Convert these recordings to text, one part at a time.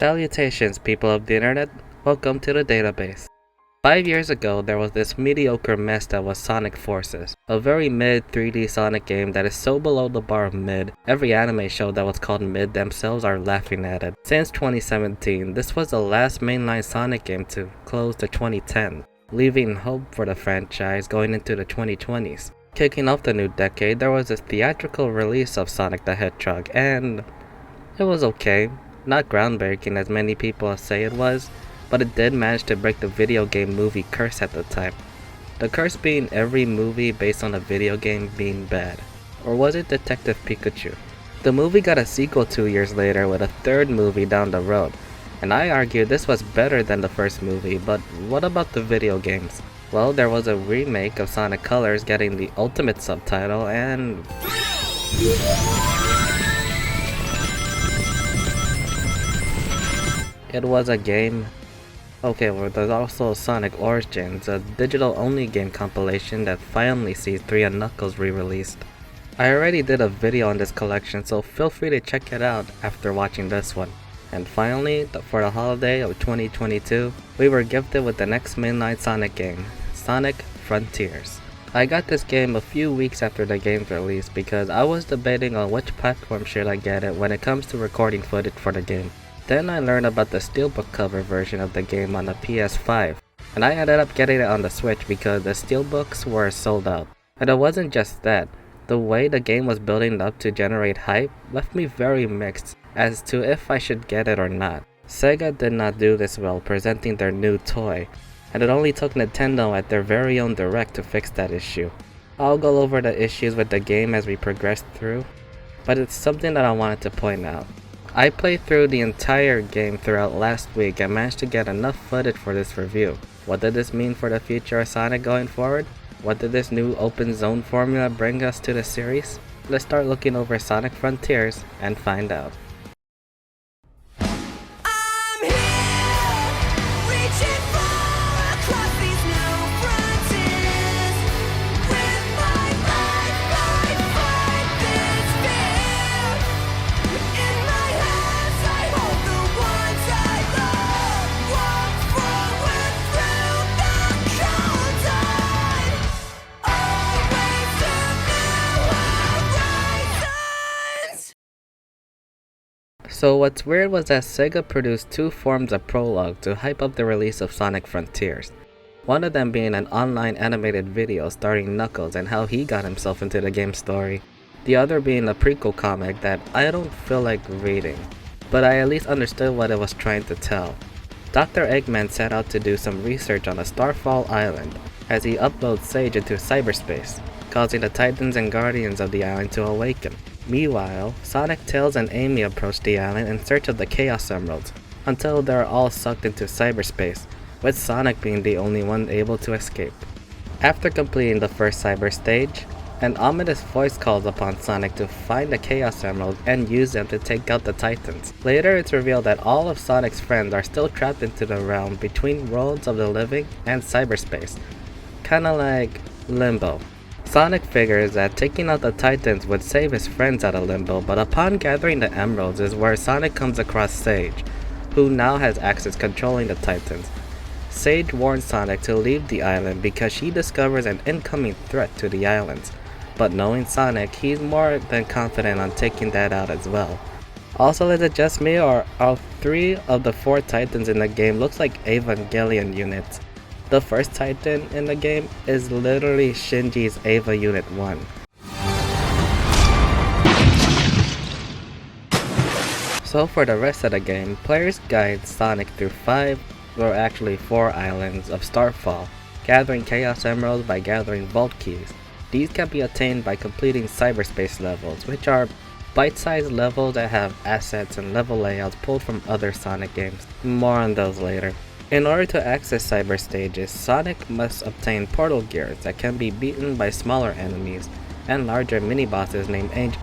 Salutations, people of the internet. Welcome to the database. 5 years ago, there was this mediocre mess that was Sonic Forces, a very mid 3D Sonic game that is so below the bar of mid, every anime show that was called mid themselves are laughing at it. Since 2017, this was the last mainline Sonic game to close the 2010s, leaving hope for the franchise going into the 2020s. Kicking off the new decade, there was a theatrical release of Sonic the Hedgehog, and it was okay. Not groundbreaking as many people say it was, but it did manage to break the video game movie curse at the time. The curse being every movie based on a video game being bad. Or was it Detective Pikachu? The movie got a sequel 2 years later with a third movie down the road, and I argue this was better than the first movie, but what about the video games? Well, there was a remake of Sonic Colors getting the ultimate subtitle and... it was a game. Okay, well, there's also Sonic Origins, a digital-only game compilation that finally sees 3 and Knuckles re-released. I already did a video on this collection, so feel free to check it out after watching this one. And finally, for the holiday of 2022, we were gifted with the next mainline Sonic game, Sonic Frontiers. I got this game a few weeks after the game's release because I was debating on which platform should I get it when it comes to recording footage for the game. Then I learned about the steelbook cover version of the game on the PS5, and I ended up getting it on the Switch because the steelbooks were sold out. And it wasn't just that, the way the game was building up to generate hype left me very mixed as to if I should get it or not. Sega did not do this well presenting their new toy, and it only took Nintendo at their very own direct to fix that issue. I'll go over the issues with the game as we progress through, but it's something that I wanted to point out. I played through the entire game throughout last week and managed to get enough footage for this review. What did this mean for the future of Sonic going forward? What did this new open zone formula bring us to the series? Let's start looking over Sonic Frontiers and find out. So what's weird was that Sega produced 2 forms of prologue to hype up the release of Sonic Frontiers. One of them being an online animated video starring Knuckles and how he got himself into the game's story. The other being a prequel comic that I don't feel like reading, but I at least understood what it was trying to tell. Dr. Eggman set out to do some research on a Starfall island as he uploads Sage into cyberspace, causing the Titans and Guardians of the island to awaken. Meanwhile, Sonic, Tails, and Amy approach the island in search of the Chaos Emeralds, until they're all sucked into cyberspace, with Sonic being the only one able to escape. After completing the first cyber stage, an ominous voice calls upon Sonic to find the Chaos Emeralds and use them to take out the Titans. Later, it's revealed that all of Sonic's friends are still trapped into the realm between worlds of the living and cyberspace, kinda like Limbo. Sonic figures that taking out the Titans would save his friends out of Limbo, but upon gathering the Emeralds is where Sonic comes across Sage, who now has access controlling the Titans. Sage warns Sonic to leave the island because she discovers an incoming threat to the islands, but knowing Sonic, he's more than confident on taking that out as well. Also, is it just me or all 3 of the 4 Titans in the game looks like Evangelion units? The first Titan in the game is literally Shinji's Eva Unit 1. So for the rest of the game, players guide Sonic through 4 islands of Starfall, gathering Chaos Emeralds by gathering Vault Keys. These can be attained by completing cyberspace levels, which are bite-sized levels that have assets and level layouts pulled from other Sonic games. More on those later. In order to access cyber stages, Sonic must obtain portal gears that can be beaten by smaller enemies and larger mini-bosses named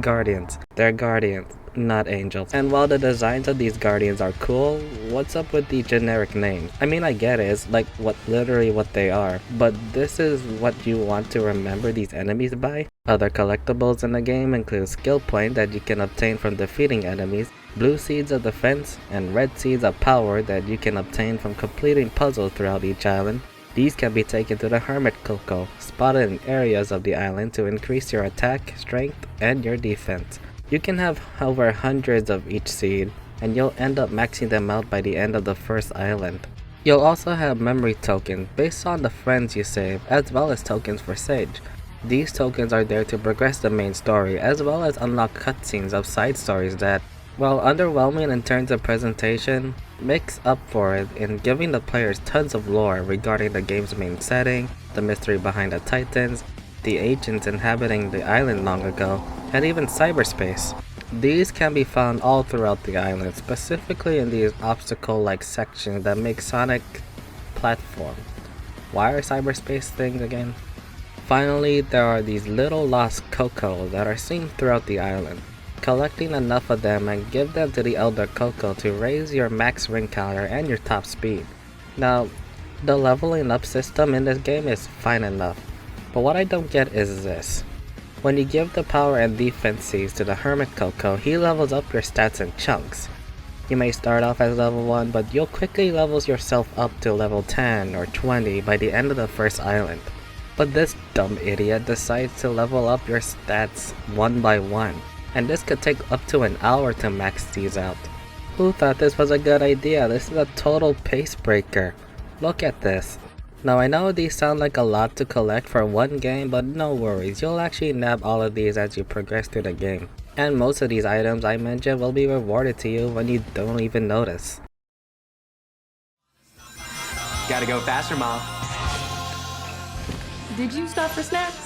Guardians. They're Guardians. not angels. And while the designs of these guardians are cool, what's up with the generic names? I mean, I get it, it's like literally what they are, but this is what you want to remember these enemies by? Other collectibles in the game include skill point that you can obtain from defeating enemies, blue seeds of defense, and red seeds of power that you can obtain from completing puzzles throughout each island. These can be taken to the Hermit Cocoa, spotted in areas of the island to increase your attack, strength, and your defense. You can have over hundreds of each seed, and you'll end up maxing them out by the end of the first island. You'll also have memory tokens based on the friends you save, as well as tokens for Sage. These tokens are there to progress the main story, as well as unlock cutscenes of side stories that, while underwhelming in terms of presentation, makes up for it in giving the players tons of lore regarding the game's main setting, the mystery behind the Titans, the ancients inhabiting the island long ago, and even cyberspace. These can be found all throughout the island, specifically in these obstacle-like sections that make Sonic platform. Why are cyberspace things again? Finally, there are these little lost Coco that are seen throughout the island. Collecting enough of them and give them to the Elder Coco to raise your max ring counter and your top speed. Now, the leveling up system in this game is fine enough, but what I don't get is this. When you give the power and defense seeds to the Hermit Coco, he levels up your stats in chunks. You may start off as level 1, but you'll quickly level yourself up to level 10 or 20 by the end of the first island. But this dumb idiot decides to level up your stats one by one, and this could take up to an hour to max these out. Who thought this was a good idea? This is a total pace breaker. Look at this. Now I know these sound like a lot to collect for one game, but no worries, you'll actually nab all of these as you progress through the game. And most of these items I mentioned will be rewarded to you when you don't even notice. Gotta go faster, Mom. Did you stop for snacks?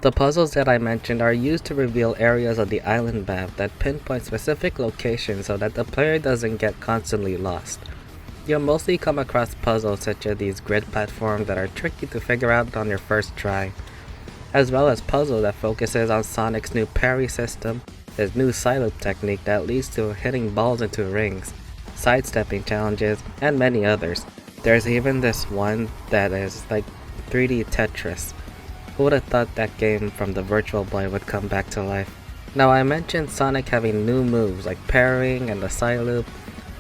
The puzzles that I mentioned are used to reveal areas of the island map that pinpoint specific locations so that the player doesn't get constantly lost. You'll mostly come across puzzles such as these grid platforms that are tricky to figure out on your first try, as well as puzzle that focuses on Sonic's new parry system, his new side loop technique that leads to hitting balls into rings, sidestepping challenges, and many others. There's even this one that is like 3D Tetris. Who would have thought that game from the Virtual Boy would come back to life? Now I mentioned Sonic having new moves like parrying and the side loop.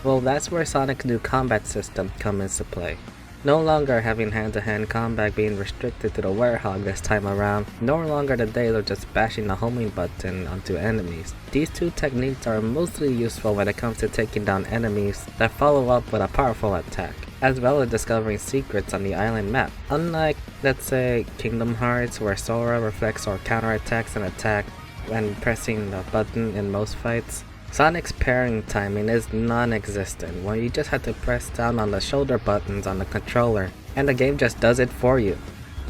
Well, that's where Sonic's new combat system comes into play. No longer having hand-to-hand combat being restricted to the Werehog this time around, no longer the days of just bashing the homing button onto enemies. These two techniques are mostly useful when it comes to taking down enemies that follow up with a powerful attack, as well as discovering secrets on the island map. Unlike, let's say, Kingdom Hearts, where Sora reflects or counterattacks an attack when pressing the button in most fights, Sonic's parrying timing is non-existent, where you just have to press down on the shoulder buttons on the controller, and the game just does it for you.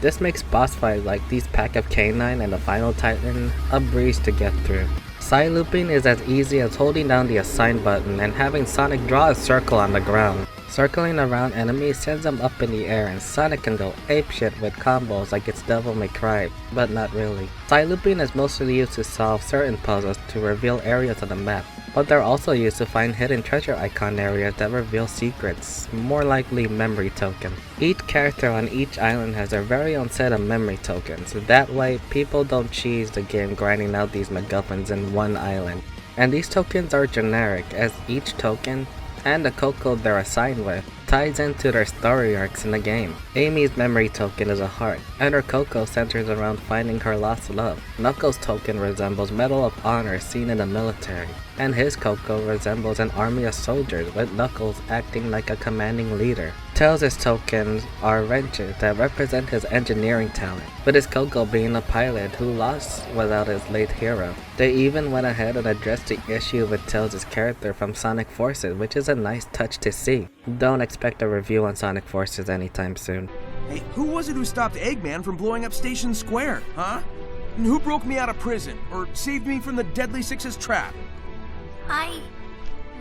This makes boss fights like these Pack of K9 and the Final Titan a breeze to get through. Side looping is as easy as holding down the assign button and having Sonic draw a circle on the ground. Circling around enemies sends them up in the air, and Sonic can go apeshit with combos like it's Devil May Cry, but not really. Side looping is mostly used to solve certain puzzles to reveal areas of the map, but they're also used to find hidden treasure icon areas that reveal secrets, more likely memory token. Each character on each island has their very own set of memory tokens, that way people don't cheese the game grinding out these MacGuffins in one island. And these tokens are generic, as each token and the Coco they're assigned with ties into their story arcs in the game. Amy's memory token is a heart, and her Coco centers around finding her lost love. Knuckles' token resembles Medal of Honor seen in the military, and his Coco resembles an army of soldiers with Knuckles acting like a commanding leader. Tails' tokens are wrenches that represent his engineering talent, with his Coco being a pilot who lost without his late hero. They even went ahead and addressed the issue with Tails' character from Sonic Forces, which is a nice touch to see. Don't expect a review on Sonic Forces anytime soon. Hey, who was it who stopped Eggman from blowing up Station Square, huh? And who broke me out of prison, or saved me from the Deadly Six's trap?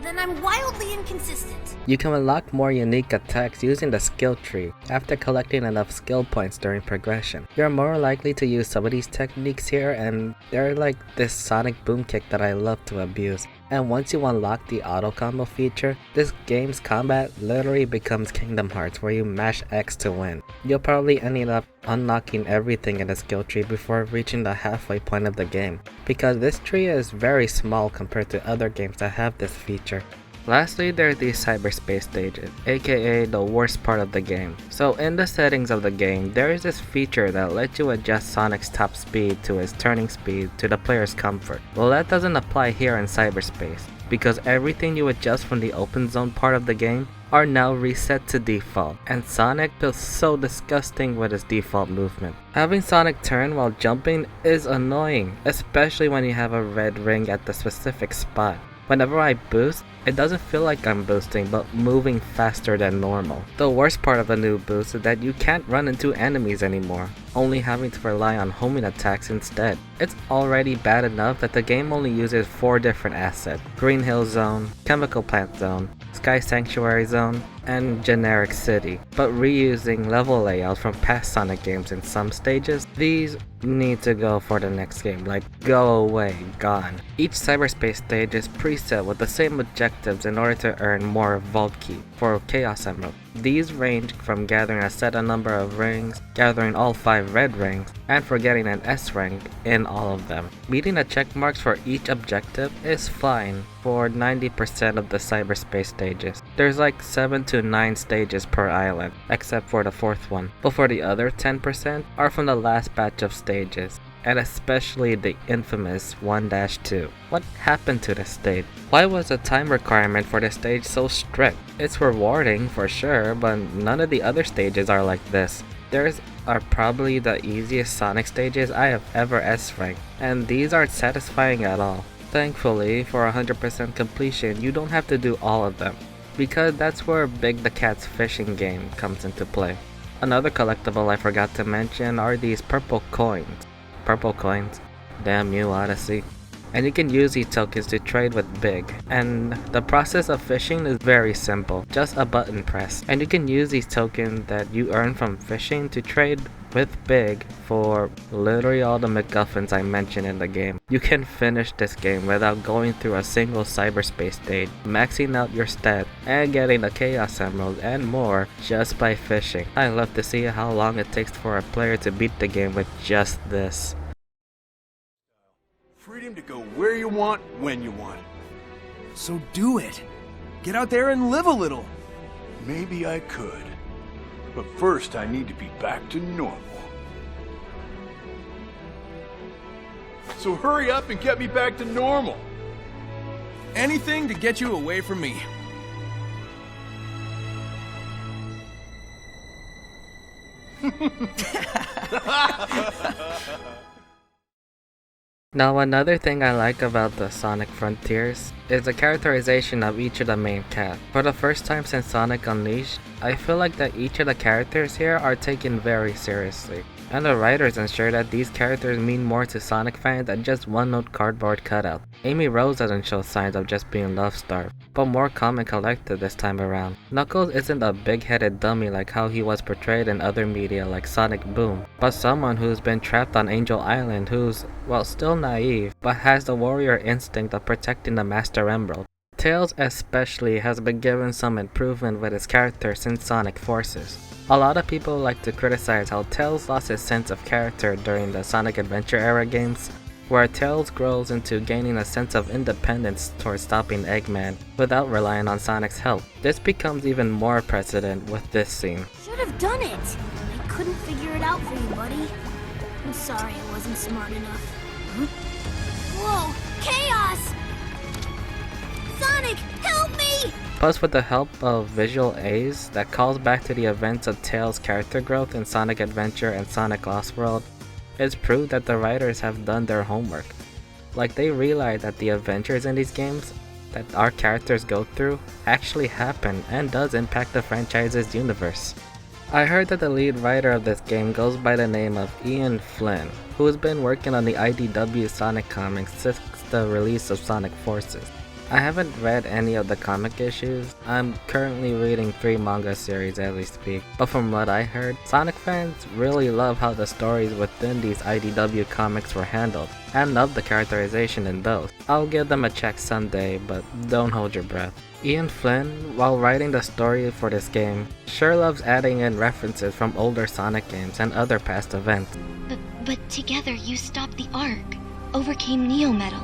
Then I'm wildly inconsistent. You can unlock more unique attacks using the skill tree after collecting enough skill points during progression. You're more likely to use some of these techniques here, and they're like this sonic boom kick that I love to abuse. And once you unlock the auto combo feature, this game's combat literally becomes Kingdom Hearts where you mash X to win. You'll probably end up unlocking everything in the skill tree before reaching the halfway point of the game, because this tree is very small compared to other games that have this feature. Lastly, there are these cyberspace stages, aka the worst part of the game. So in the settings of the game, there is this feature that lets you adjust Sonic's top speed to his turning speed to the player's comfort. Well, that doesn't apply here in cyberspace, because everything you adjust from the open zone part of the game are now reset to default, and Sonic feels so disgusting with his default movement. Having Sonic turn while jumping is annoying, especially when you have a red ring at the specific spot. Whenever I boost, it doesn't feel like I'm boosting, but moving faster than normal. The worst part of the new boost is that you can't run into enemies anymore, only having to rely on homing attacks instead. It's already bad enough that the game only uses 4 different assets: Green Hill Zone, Chemical Plant Zone, Sky Sanctuary Zone, and Generic City. But reusing level layouts from past Sonic games in some stages, these need to go for the next game, like go away, gone. Each cyberspace stage is preset with the same objectives in order to earn more Vault Key for Chaos Emerald. These range from gathering a set number of rings, gathering all 5 red rings, and for getting an S rank in all of them. Meeting the check marks for each objective is fine for 90% of the cyberspace stages. There's like 7 to 9 stages per island, except for the 4th one, but for the other 10% are from the last batch of stages, and especially the infamous 1-2. What happened to this stage? Why was the time requirement for this stage so strict? It's rewarding for sure, but none of the other stages are like this. Theirs are probably the easiest Sonic stages I have ever S-ranked, and these aren't satisfying at all. Thankfully, for 100% completion, you don't have to do all of them, because that's where Big the Cat's fishing game comes into play. Another collectible I forgot to mention are these purple coins. Purple coins. Damn you, Odyssey. And you can use these tokens to trade with Big. And the process of fishing is very simple, just a button press. And you can use these tokens that you earn from fishing to trade with Big for literally all the MacGuffins I mentioned in the game. You can finish this game without going through a single cyberspace stage, maxing out your stats, and getting a Chaos Emerald and more just by fishing. I love to see how long it takes for a player to beat the game with just this. Freedom to go where you want, when you want. So do it. Get out there and live a little. Maybe I could. But first I need to be back to normal. So hurry up and get me back to normal. Anything to get you away from me. Now another thing I like about the Sonic Frontiers is the characterization of each of the main cast. For the first time since Sonic Unleashed, I feel like that each of the characters here are taken very seriously. And the writers ensure that these characters mean more to Sonic fans than just one-note cardboard cutout. Amy Rose doesn't show signs of just being love-starved, but more calm and collected this time around. Knuckles isn't a big-headed dummy like how he was portrayed in other media like Sonic Boom, but someone who's been trapped on Angel Island who's, well, still naive, but has the warrior instinct of protecting the Master Emerald. Tails especially has been given some improvement with his character since Sonic Forces. A lot of people like to criticize how Tails lost his sense of character during the Sonic Adventure era games, where Tails grows into gaining a sense of independence towards stopping Eggman without relying on Sonic's help. This becomes even more precedent with this scene. Should have done it. I couldn't figure it out for you, buddy. I'm sorry I wasn't smart enough. Huh? Whoa! Chaos! Sonic, help me! Plus, with the help of visual aids that calls back to the events of Tails' character growth in Sonic Adventure and Sonic Lost World, it's proved that the writers have done their homework. Like, they realize that the adventures in these games that our characters go through actually happen and does impact the franchise's universe. I heard that the lead writer of this game goes by the name of Ian Flynn, who has been working on the IDW Sonic comics since the release of Sonic Forces. I haven't read any of the comic issues. I'm currently reading 3 manga series as we speak, but from what I heard, Sonic fans really love how the stories within these IDW comics were handled, and love the characterization in those. I'll give them a check someday, but don't hold your breath. Ian Flynn, while writing the story for this game, sure loves adding in references from older Sonic games and other past events. But together you stopped the Ark, overcame Neo Metal.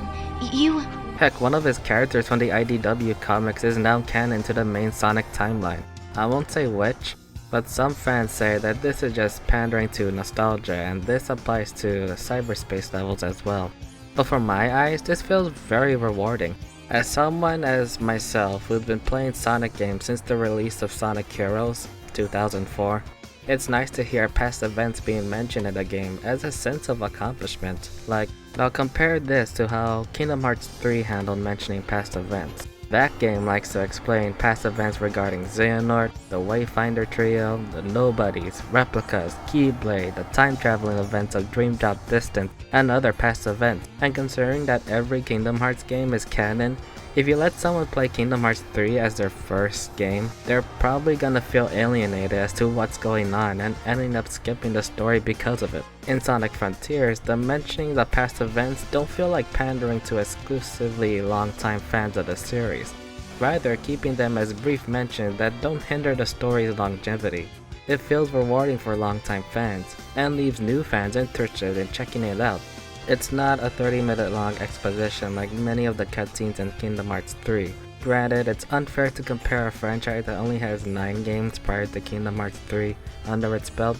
You... Heck, one of his characters from the IDW comics is now canon to the main Sonic timeline. I won't say which, but some fans say that this is just pandering to nostalgia, and this applies to cyberspace levels as well. But from my eyes, this feels very rewarding. As someone as myself who's been playing Sonic games since the release of Sonic Heroes 2004, it's nice to hear past events being mentioned in the game as a sense of accomplishment. Like, now compare this to how Kingdom Hearts 3 handled mentioning past events. That game likes to explain past events regarding Xehanort, the Wayfinder Trio, the Nobodies, Replicas, Keyblade, the time traveling events of Dream Drop Distance, and other past events. And considering that every Kingdom Hearts game is canon, if you let someone play Kingdom Hearts 3 as their first game, they're probably gonna feel alienated as to what's going on and ending up skipping the story because of it. In Sonic Frontiers, the mentioning the past events don't feel like pandering to exclusively longtime fans of the series, rather keeping them as brief mentions that don't hinder the story's longevity. It feels rewarding for longtime fans, and leaves new fans interested in checking it out. It's not a 30-minute long exposition like many of the cutscenes in Kingdom Hearts 3. Granted, it's unfair to compare a franchise that only has 9 games prior to Kingdom Hearts 3 under its belt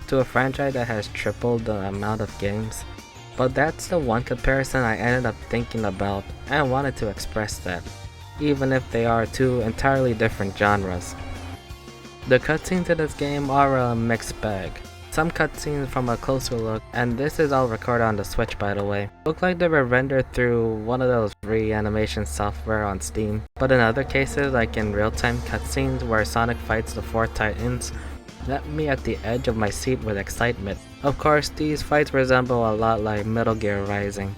to a franchise that has tripled the amount of games, but that's the one comparison I ended up thinking about and wanted to express that, even if they are 2 entirely different genres. The cutscenes in this game are a mixed bag. Some cutscenes from a closer look, and this is all recorded on the Switch by the way, look like they were rendered through one of those free animation software on Steam, but in other cases, like in real-time cutscenes where Sonic fights the 4 Titans, left me at the edge of my seat with excitement. Of course, these fights resemble a lot like Metal Gear Rising.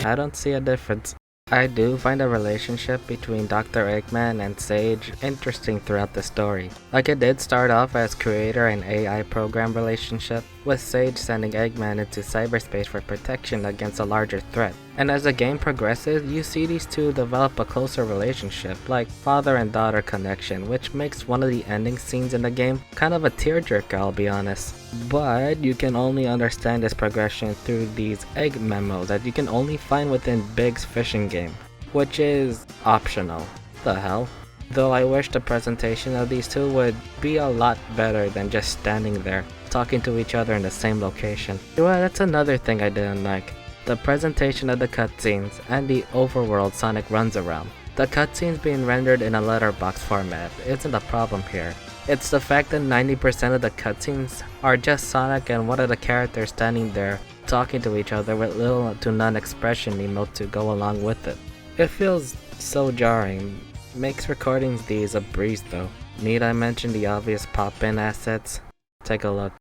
I don't see a difference. I do find the relationship between Dr. Eggman and Sage interesting throughout the story. Like, it did start off as creator and AI program relationship, with Sage sending Eggman into cyberspace for protection against a larger threat. And as the game progresses, you see these two develop a closer relationship, like father and daughter connection, which makes one of the ending scenes in the game kind of a tearjerker, I'll be honest. But you can only understand this progression through these egg memos that you can only find within Big's fishing game, which is optional. The hell? Though I wish the presentation of these two would be a lot better than just standing there, talking to each other in the same location. Well, that's another thing I didn't like. The presentation of the cutscenes and the overworld Sonic runs around. The cutscenes being rendered in a letterbox format isn't a problem here. It's the fact that 90% of the cutscenes are just Sonic and one of the characters standing there talking to each other with little to none expression emote to go along with it. It feels so jarring. Makes recording these a breeze though. Need I mention the obvious pop-in assets? Take a look.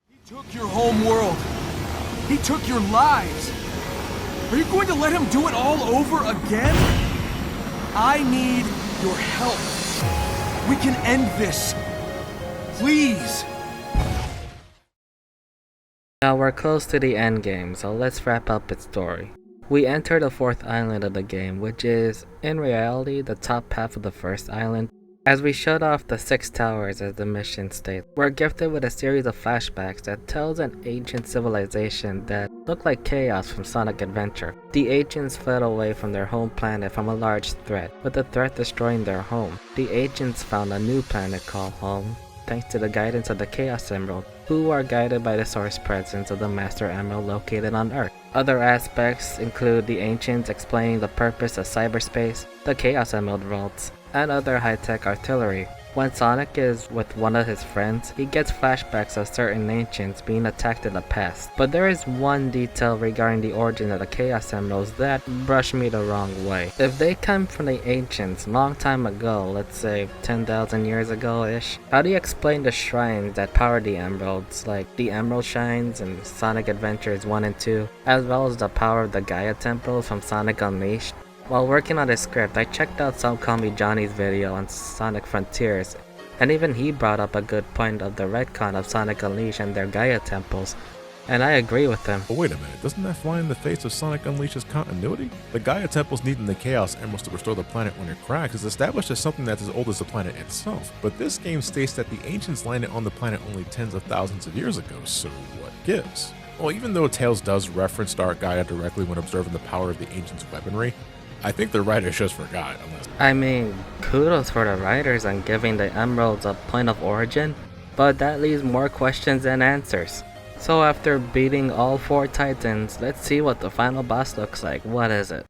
He took your home world. He took your lives. Are you going to let him do it all over again? I need your help. We can end this. Please. Now we're close to the end game, so let's wrap up its story. We enter the 4th island of the game, which is, in reality, the top half of the 1st island. As we shut off the 6 towers as the mission states, we're gifted with a series of flashbacks that tells an ancient civilization that looked like chaos from Sonic Adventure. The ancients fled away from their home planet from a large threat, with the threat destroying their home. The ancients found a new planet called home, thanks to the guidance of the Chaos Emerald, who are guided by the source presence of the Master Emerald located on Earth. Other aspects include the ancients explaining the purpose of cyberspace, the Chaos Emerald vaults, and other high-tech artillery. When Sonic is with one of his friends, he gets flashbacks of certain ancients being attacked in the past. But there is one detail regarding the origin of the Chaos Emeralds that brushed me the wrong way. If they come from the ancients long time ago, let's say 10,000 years ago-ish, how do you explain the shrines that power the emeralds, like the Emerald Shrines in Sonic Adventures 1 and 2, as well as the power of the Gaia Temples from Sonic Unleashed? While working on this script, I checked out Somecallmejohnny's video on Sonic Frontiers, and even he brought up a good point of the retcon of Sonic Unleashed and their Gaia Temples, and I agree with him. But wait a minute, doesn't that fly in the face of Sonic Unleashed's continuity? The Gaia Temples needing the Chaos Emeralds to restore the planet when it cracks is established as something that's as old as the planet itself, but this game states that the ancients landed on the planet only tens of thousands of years ago, so what gives? Well, even though Tails does reference Dark Gaia directly when observing the power of the ancients' weaponry, I think the writers just forgot, unless... I mean, kudos for the writers on giving the emeralds a point of origin, but that leaves more questions than answers. So after beating all 4 titans, let's see what the final boss looks like. What is it?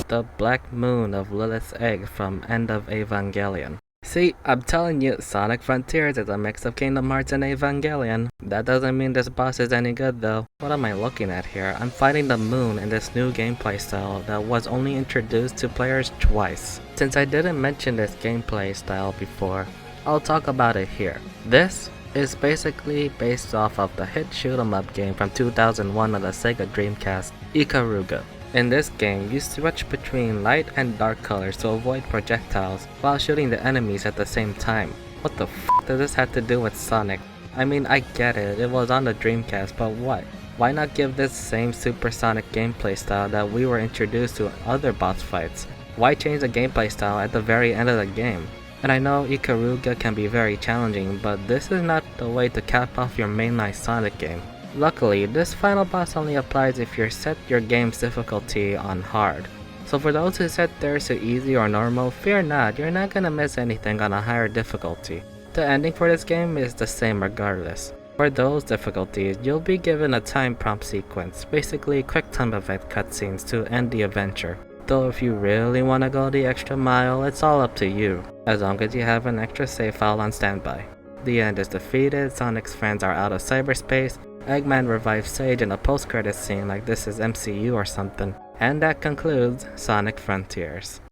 The Black Moon of Lilith's Egg from End of Evangelion. See, I'm telling you, Sonic Frontiers is a mix of Kingdom Hearts and Evangelion. That doesn't mean this boss is any good though. What am I looking at here? I'm fighting the moon in this new gameplay style that was only introduced to players twice. Since I didn't mention this gameplay style before, I'll talk about it here. This is basically based off of the hit shoot-'em-up game from 2001 on the Sega Dreamcast, Ikaruga. In this game, you switch between light and dark colors to avoid projectiles while shooting the enemies at the same time. What the f does this have to do with Sonic? I mean, I get it, it was on the Dreamcast, but what? Why not give this same supersonic gameplay style that we were introduced to other boss fights? Why change the gameplay style at the very end of the game? And I know Ikaruga can be very challenging, but this is not the way to cap off your mainline Sonic game. Luckily, this final boss only applies if you set your game's difficulty on hard. So for those who set theirs to easy or normal, fear not, you're not gonna miss anything on a higher difficulty. The ending for this game is the same regardless. For those difficulties, you'll be given a time prompt sequence, basically quick time event cutscenes to end the adventure. Though if you really wanna go the extra mile, it's all up to you, as long as you have an extra save file on standby. The end is defeated, Sonic's friends are out of cyberspace, Eggman revives Sage in a post-credits scene like this is MCU or something. And that concludes Sonic Frontiers.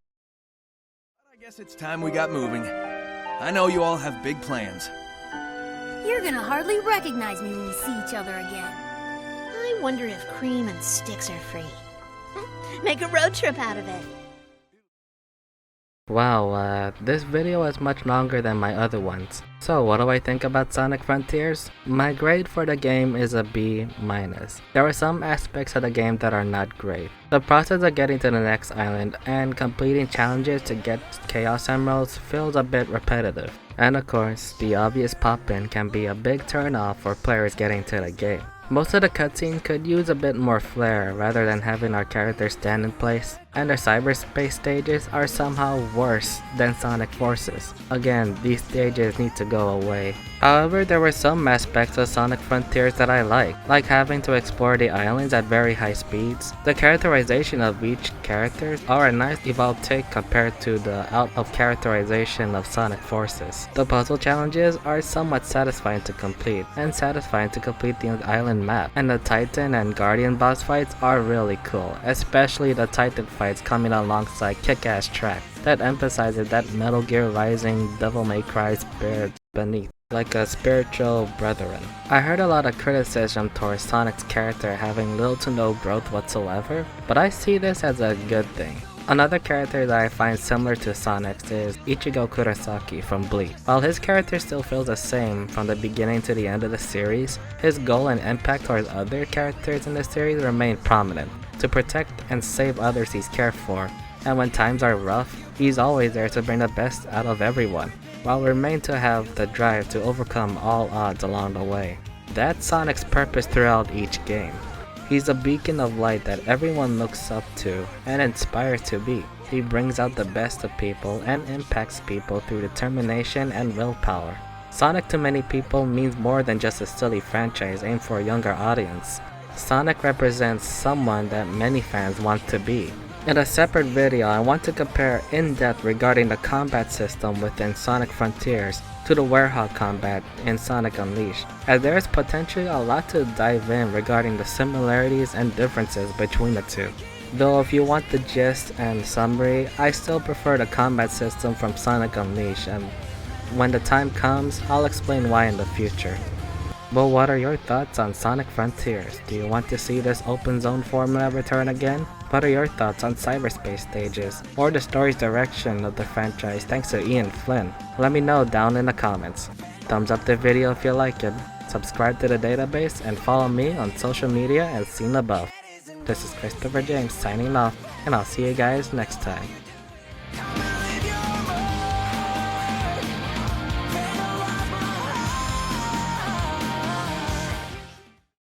I guess it's time we got moving. I know you all have big plans. You're gonna hardly recognize me when we see each other again. I wonder if cream and sticks are free. Make a road trip out of it. Wow, this video is much longer than my other ones. So what do I think about Sonic Frontiers? My grade for the game is a B-. There are some aspects of the game that are not great. The process of getting to the next island and completing challenges to get Chaos Emeralds feels a bit repetitive. And of course, the obvious pop-in can be a big turn off for players getting to the game. Most of the cutscene could use a bit more flair rather than having our characters stand in place, and our cyberspace stages are somehow worse than Sonic Forces. Again, these stages need to go away. However, there were some aspects of Sonic Frontiers that I like having to explore the islands at very high speeds. The characterization of each characters are a nice evolved take compared to the out-of characterization of Sonic Forces. The puzzle challenges are somewhat satisfying to complete, and satisfying to complete the island map. And the Titan and Guardian boss fights are really cool, especially the Titan fights coming alongside kick-ass tracks that emphasizes that Metal Gear Rising Devil May Cry spirit beneath, like a spiritual brethren. I heard a lot of criticism towards Sonic's character having little to no growth whatsoever, but I see this as a good thing. Another character that I find similar to Sonic's is Ichigo Kurosaki from Bleach. While his character still feels the same from the beginning to the end of the series, his goal and impact towards other characters in the series remain prominent, to protect and save others he's cared for, and when times are rough, he's always there to bring the best out of everyone, while remain to have the drive to overcome all odds along the way. That's Sonic's purpose throughout each game. He's a beacon of light that everyone looks up to and inspires to be. He brings out the best of people and impacts people through determination and willpower. Sonic to many people means more than just a silly franchise aimed for a younger audience. Sonic represents someone that many fans want to be. In a separate video, I want to compare in depth regarding the combat system within Sonic Frontiers to the Hedgehog combat in Sonic Unleashed, as there is potentially a lot to dive in regarding the similarities and differences between the two. Though if you want the gist and summary, I still prefer the combat system from Sonic Unleashed, and when the time comes, I'll explain why in the future. But what are your thoughts on Sonic Frontiers? Do you want to see this open zone formula return again? What are your thoughts on cyberspace stages, or the story's direction of the franchise thanks to Ian Flynn? Let me know down in the comments. Thumbs up the video if you like it, subscribe to the database, and follow me on social media as seen above. This is Christopher James signing off, and I'll see you guys next time.